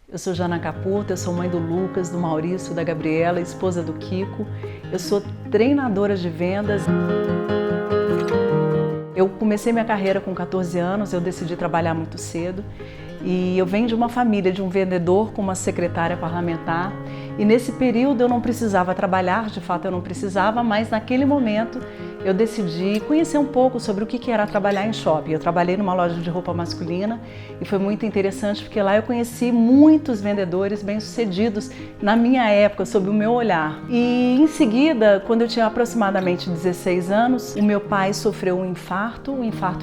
Eu sou Jana Caputo, eu sou mãe do Lucas, do Maurício, da Gabriela, esposa do Kiko. Eu sou treinadora de vendas. Eu comecei minha carreira com 14 anos, eu decidi trabalhar muito cedo. E eu venho de uma família de um vendedor com uma secretária parlamentar. E nesse período eu não precisava trabalhar, de fato eu não precisava, mas naquele momento eu decidi conhecer um pouco sobre o que era trabalhar em shopping. Eu trabalhei numa loja de roupa masculina e foi muito interessante porque lá eu conheci muitos vendedores bem-sucedidos na minha época, sob o meu olhar. E em seguida, quando eu tinha aproximadamente 16 anos, o meu pai sofreu um infarto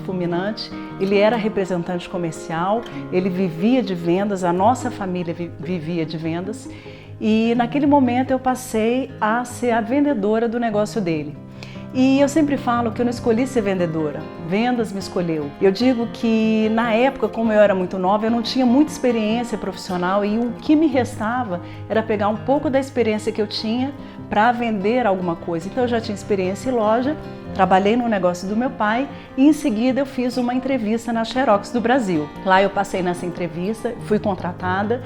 fulminante. Ele era representante comercial, ele vivia de vendas, a nossa família vivia de vendas. E naquele momento eu passei a ser a vendedora do negócio dele. E eu sempre falo que eu não escolhi ser vendedora, vendas me escolheu. Eu digo que na época, como eu era muito nova, eu não tinha muita experiência profissional e o que me restava era pegar um pouco da experiência que eu tinha para vender alguma coisa. Então eu já tinha experiência em loja, trabalhei no negócio do meu pai e em seguida eu fiz uma entrevista na Xerox do Brasil. Lá eu passei nessa entrevista, fui contratada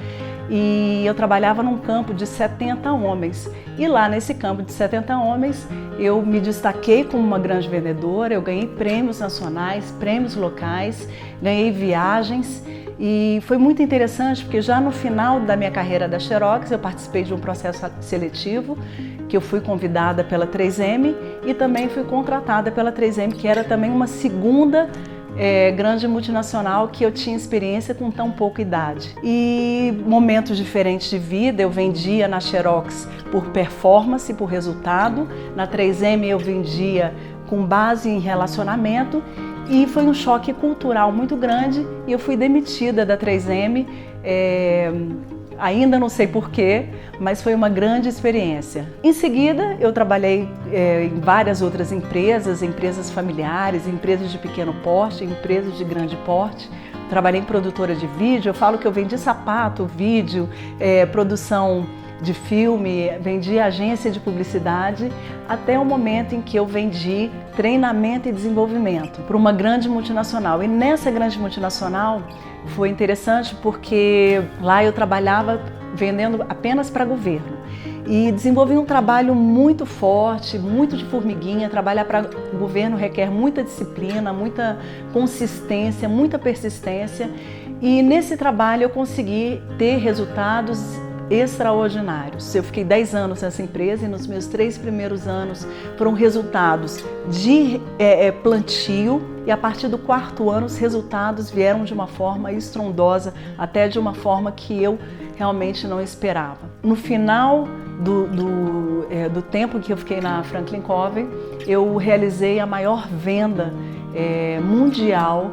e eu trabalhava num campo de 70 homens. E lá nesse campo de 70 homens eu me destaquei como uma grande vendedora, eu ganhei prêmios nacionais, prêmios locais, ganhei viagens. E foi muito interessante porque já no final da minha carreira da Xerox eu participei de um processo seletivo que eu fui convidada pela 3M e também fui contratada pela 3M, que era também uma segunda grande multinacional que eu tinha experiência com tão pouca idade. E momentos diferentes de vida, eu vendia na Xerox por performance, por resultado, na 3M eu vendia com base em relacionamento. E foi um choque cultural muito grande e eu fui demitida da 3M, ainda não sei porquê, mas foi uma grande experiência. Em seguida, eu trabalhei em várias outras empresas, empresas familiares, empresas de pequeno porte, empresas de grande porte. Trabalhei em produtora de vídeo, eu falo que eu vendi sapato, vídeo, produção de filme, vendi agência de publicidade, até o momento em que eu vendi treinamento e desenvolvimento para uma grande multinacional. E nessa grande multinacional foi interessante porque lá eu trabalhava vendendo apenas para governo e desenvolvi um trabalho muito forte, muito de formiguinha. Trabalhar para governo requer muita disciplina, muita consistência, muita persistência e nesse trabalho eu consegui ter resultados extraordinários. Eu fiquei 10 anos nessa empresa e nos meus 3 primeiros anos foram resultados de plantio e a partir do 4º ano os resultados vieram de uma forma estrondosa, até de uma forma que eu realmente não esperava. No final do tempo que eu fiquei na Franklin Covey, eu realizei a maior venda mundial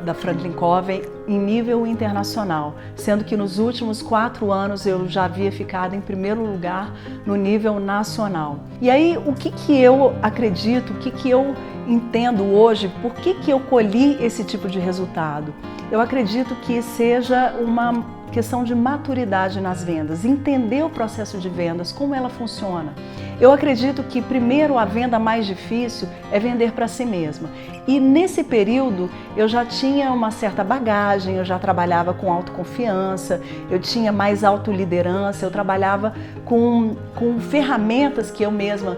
da Franklin Covey em nível internacional, sendo que nos últimos 4 anos eu já havia ficado em primeiro lugar no nível nacional. E aí, o que eu acredito, o que eu entendo hoje, por que eu colhi esse tipo de resultado? Eu acredito que seja uma questão de maturidade nas vendas, entender o processo de vendas, como ela funciona. Eu acredito que primeiro a venda mais difícil é vender para si mesma. E nesse período eu já tinha uma certa bagagem, eu já trabalhava com autoconfiança, eu tinha mais autoliderança, eu trabalhava com ferramentas que eu mesma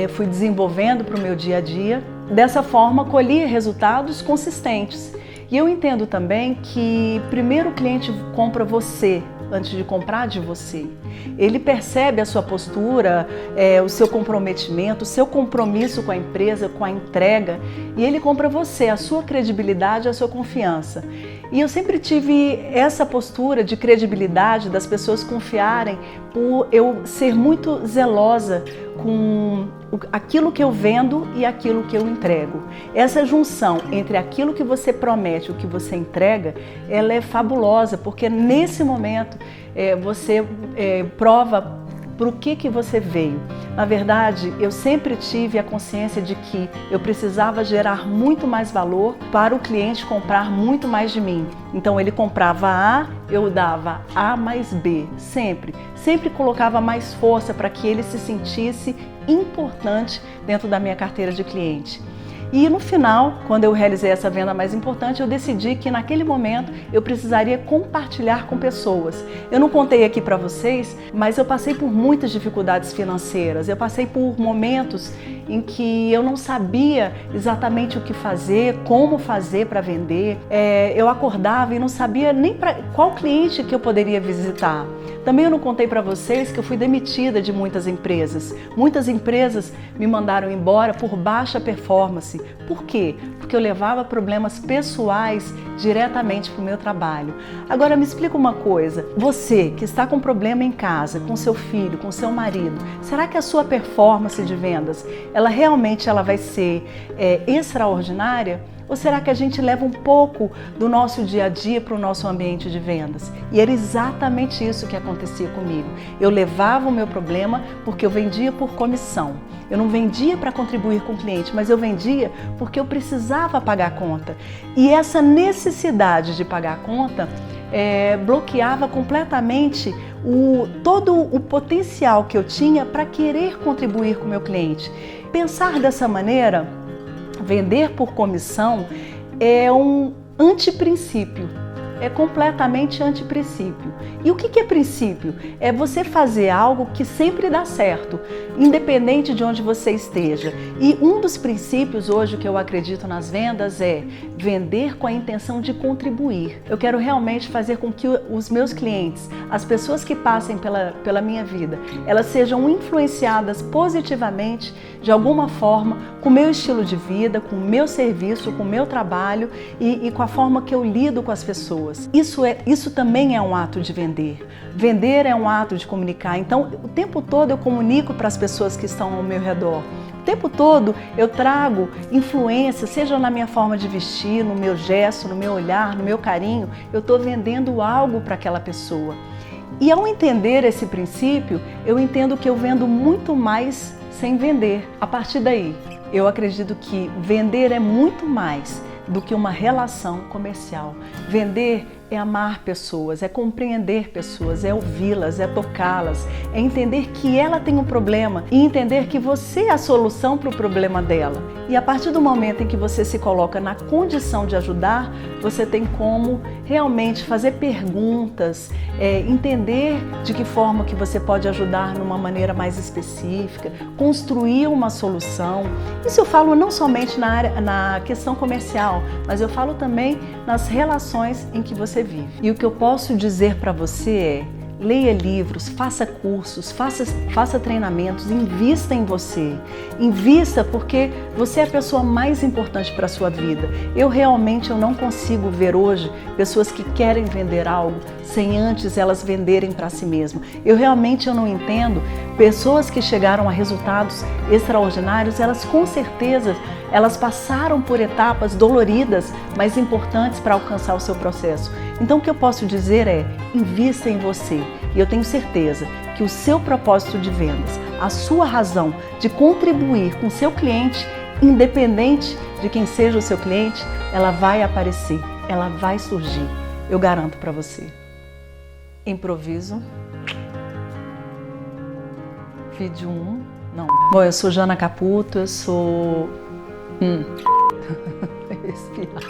fui desenvolvendo para o meu dia a dia. Dessa forma, colhi resultados consistentes. E eu entendo também que primeiro o cliente compra você antes de comprar de você. Ele percebe a sua postura, o seu comprometimento, o seu compromisso com a empresa, com a entrega, e ele compra você, a sua credibilidade, a sua confiança. E eu sempre tive essa postura de credibilidade, das pessoas confiarem, por eu ser muito zelosa com aquilo que eu vendo e aquilo que eu entrego. Essa junção entre aquilo que você promete e o que você entrega, ela é fabulosa, porque nesse momento você prova para o que você veio. Na verdade, eu sempre tive a consciência de que eu precisava gerar muito mais valor para o cliente comprar muito mais de mim. Então ele comprava A, eu dava A mais B, sempre colocava mais força para que ele se sentisse importante dentro da minha carteira de cliente. E no final, quando eu realizei essa venda mais importante, eu decidi que naquele momento eu precisaria compartilhar com pessoas. Eu não contei aqui para vocês, mas eu passei por muitas dificuldades financeiras, eu passei por momentos em que eu não sabia exatamente o que fazer, como fazer para vender. Eu acordava e não sabia nem qual cliente que eu poderia visitar. Também eu não contei para vocês que eu fui demitida de muitas empresas. Muitas empresas me mandaram embora por baixa performance. Por quê? Porque eu levava problemas pessoais diretamente para o meu trabalho. Agora me explica uma coisa, você que está com problema em casa, com seu filho, com seu marido, será que a sua performance de vendas, ela realmente vai ser extraordinária? Ou será que a gente leva um pouco do nosso dia a dia para o nosso ambiente de vendas? E era exatamente isso que acontecia comigo. Eu levava o meu problema porque eu vendia por comissão. Eu não vendia para contribuir com o cliente, mas eu vendia porque eu precisava pagar a conta. E essa necessidade de pagar a conta bloqueava completamente todo o potencial que eu tinha para querer contribuir com o meu cliente. Pensar dessa maneira, vender por comissão, é um antiprincípio, é completamente antiprincípio. E o que é princípio? É você fazer algo que sempre dá certo, independente de onde você esteja. E um dos princípios hoje que eu acredito nas vendas é vender com a intenção de contribuir. Eu quero realmente fazer com que os meus clientes, as pessoas que passem pela minha vida, elas sejam influenciadas positivamente, de alguma forma, com o meu estilo de vida, com o meu serviço, com o meu trabalho e com a forma que eu lido com as pessoas. Isso também é um ato de vender. Vender é um ato de comunicar. Então, o tempo todo eu comunico para as pessoas que estão ao meu redor. O tempo todo eu trago influência, seja na minha forma de vestir, no meu gesto, no meu olhar, no meu carinho, eu estou vendendo algo para aquela pessoa. E ao entender esse princípio, eu entendo que eu vendo muito mais sem vender. A partir daí, eu acredito que vender é muito mais do que uma relação comercial. Vender é amar pessoas, é compreender pessoas, é ouvi-las, é tocá-las, é entender que ela tem um problema e entender que você é a solução para o problema dela. E a partir do momento em que você se coloca na condição de ajudar, você tem como realmente fazer perguntas, entender de que forma que você pode ajudar numa maneira mais específica, construir uma solução. Isso eu falo não somente na questão comercial, mas eu falo também nas relações em que você vive. E o que eu posso dizer para você é: leia livros, faça cursos, faça treinamentos, invista em você. Invista porque você é a pessoa mais importante para a sua vida. Eu não consigo ver hoje pessoas que querem vender algo sem antes elas venderem para si mesmas. Eu não entendo pessoas que chegaram a resultados extraordinários, elas com certeza elas passaram por etapas doloridas, mas importantes para alcançar o seu processo. Então o que eu posso dizer é: invista em você. E eu tenho certeza que o seu propósito de vendas, a sua razão de contribuir com o seu cliente, independente de quem seja o seu cliente, ela vai aparecer, ela vai surgir. Eu garanto para você. Improviso. Vídeo 1. Não. Bom, eu sou Jana Caputo, eu sou... Respirar.